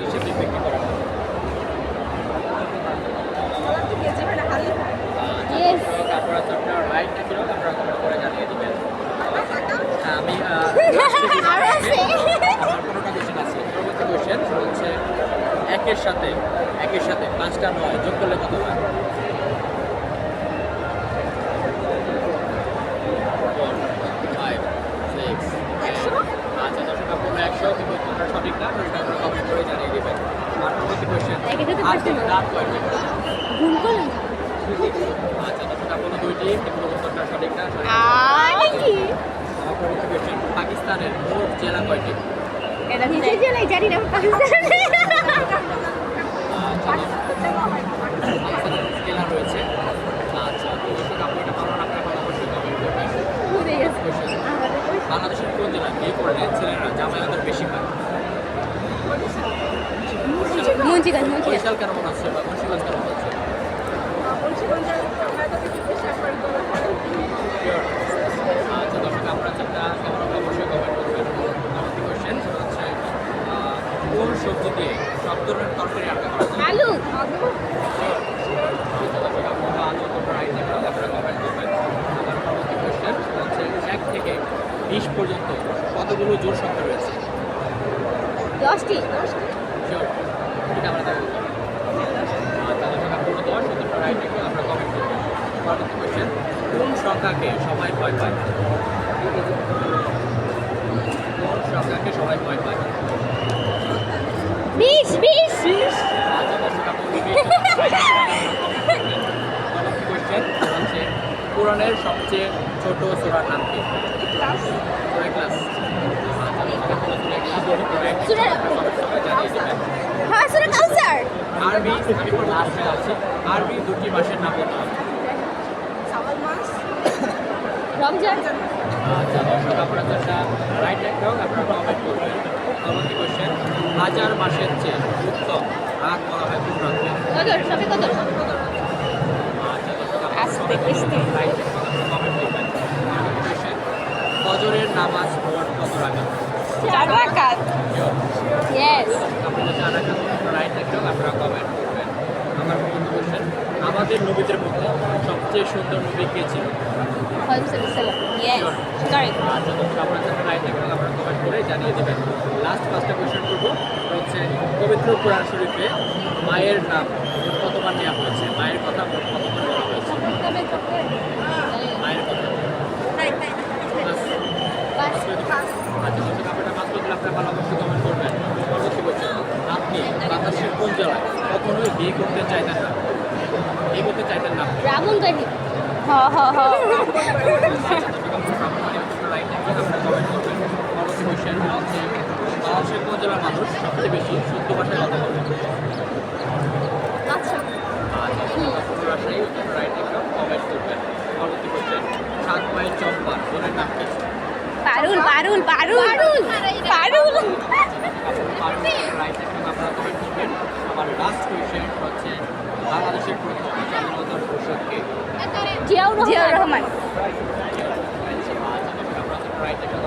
কি হিসেবে বিক্রি করা হয়? Yes. আপনারা তো আপনার রাইট ছিল আপনারা কমেন্ট করে জানিয়ে দিবেন। আমি আরো আছে। আমার কোনোটা কোশ্চেন আছে। পরবর্তী কোশ্চেন হচ্ছে একের সাথে 5টা 9 যোগ করলে কত হয়? 5 6 আচ্ছা দর্শক আপনারা 100 কিন্তু উত্তরটা সঠিক না সেটা আপনারা কমেন্ট করে জানিয়ে দিবেন। আর পরবর্তী কোশ্চেন আজকে দাঁত কয়টি? ভুল করলাম। আচ্ছা দর্শক আপনারা 2টি কিন্তু উত্তরটা সঠিক না সঠিক। নাকি? আমার পরবর্তী কোশ্চেন পাকিস্তানের মোট জেলা কয়টি? এটা নিজে জেলায় জানি না পাকিস্তানে। জেলা রয়েছে। আচ্ছা তো দর্শক আপনি এটা ভালো রাখতে পারেন অবশ্যই কমেন্ট করবেন। ভুলে গেছি। বাংলাদেশের কোন জেলায় বিয়ে করলে ছেলেরা জামাই আদর বেশি পায়? মুন্সিগঞ্জ বরিশাল কেন মনে হচ্ছে বা মুন্সিগঞ্জ কেন মনে হচ্ছে? আচ্ছা দর্শক আপনারা যেটা কেমন হলে অবশ্যই কমেন্ট করবেন। পরবর্তী কোয়েশ্চেন হচ্ছে কোন সবজি দিয়ে সব ধরনের তরকারি রান্না করা যায়? আলু। আচ্ছা দর্শক আপনারা আলু তোমরা রাইট নেবেন আপনারা কমেন্ট করবেন। আমার পরবর্তী কোয়েশ্চেন হচ্ছে 1 থেকে 20 পর্যন্ত কতগুলো জোড় সংখ্যা রয়েছে? 10টি। শিওর এটা আমরা দেখব। আচ্ছা দর্শক আপনারা 10 তোমরা রাইট নেবেন আপনারা কমেন্ট করবেন। পরবর্তী কোয়েশ্চেন কোন সংখ্যাকে সবাই ভয় পায়? কোন সংখ্যাকে সবাই ভয় পায়? 20 আচ্ছা দর্শক আপনারা পরবর্তী কোয়েশ্চেন হচ্ছে কোরআনের সবচেয়ে ছোট সূরার নাম কি? সূরা ইখলাস। হ্যাঁ সূরা কাউসার। আরবি আমি পড়তে যাচ্ছি আরবি 2টি মাসের নাম বলতে হবে। রমজান। আচ্ছা দর্শক আপনারা যেটা রাইট রাখবেন আপনারা কমেন্ট করবেন। পরবর্তী কোয়েশ্চেন হাজার মাসের চেয়ে উত্তম রাত বলা হয় কোন রাতকে? কদর সবে কদর। আচ্ছা দর্শক আস্তে আস্তে। রাইট রাখবেন কমেন্ট করবেন। পরবর্তী কোয়েশ্চেন ফজরের নামাজ মোট কত রাকাত? 4 রাকাত। ইয়েস। আপনারা যারা রাকাত আপনারা রাইট রাখবেন আপনারা কমেন্ট করবেন। আমার পরবর্তী কোয়েশ্চেন আমাদের নবীদের মধ্যে সবচেয়ে সুন্দর নবী কে ছিল? ইয়েস। কারেক্ট। আচ্ছা দর্শক আপনারা যারা রাইট রাখবেন আপনারা কমেন্ট করে জানিয়ে দেবেন। লাস্ট 5টা কোয়েশ্চেন করবো হচ্ছে পবিত্র কোরআন শরীফে মায়ের নাম মোট কতবার নেওয়া হয়েছে? মায়ের কথা মোট কতবার বলা হয়েছে? মায়ের কথা আচ্ছা দর্শক আপনারা মাত্র দিলে আপনারা ভালো অবশ্যই কমেন্ট করবেন। পরবর্তী কোয়েশ্চেন আপনি বাংলাদেশের কোন জেলায় কখনোই বিয়ে করতে চাইতেন না? বিয়ে করতে চাইতেন না? রামনগরী। হ হ হ। পরবর্তী কোয়েশ্চেন হচ্ছে বাংলাদেশের কোন জেলার মানুষ সবচেয়ে বেশি শুদ্ধ ভাষায় কথা বলে? আচ্ছা। রাজশাহী রাইট একদম কমেন্ট করবেন। পরবর্তী কোয়েশ্চেন 7 মাইল চম্পা বোনের নাম কি? পারুল। রাইট একদম আপনারা কমেন্ট করবেন। আমার লাস্ট কোয়েশ্চেন হচ্ছে বাংলাদেশের প্রথম স্বাধীনতার ঘোষককে? জিয়াউর রহমান। রাইট একদম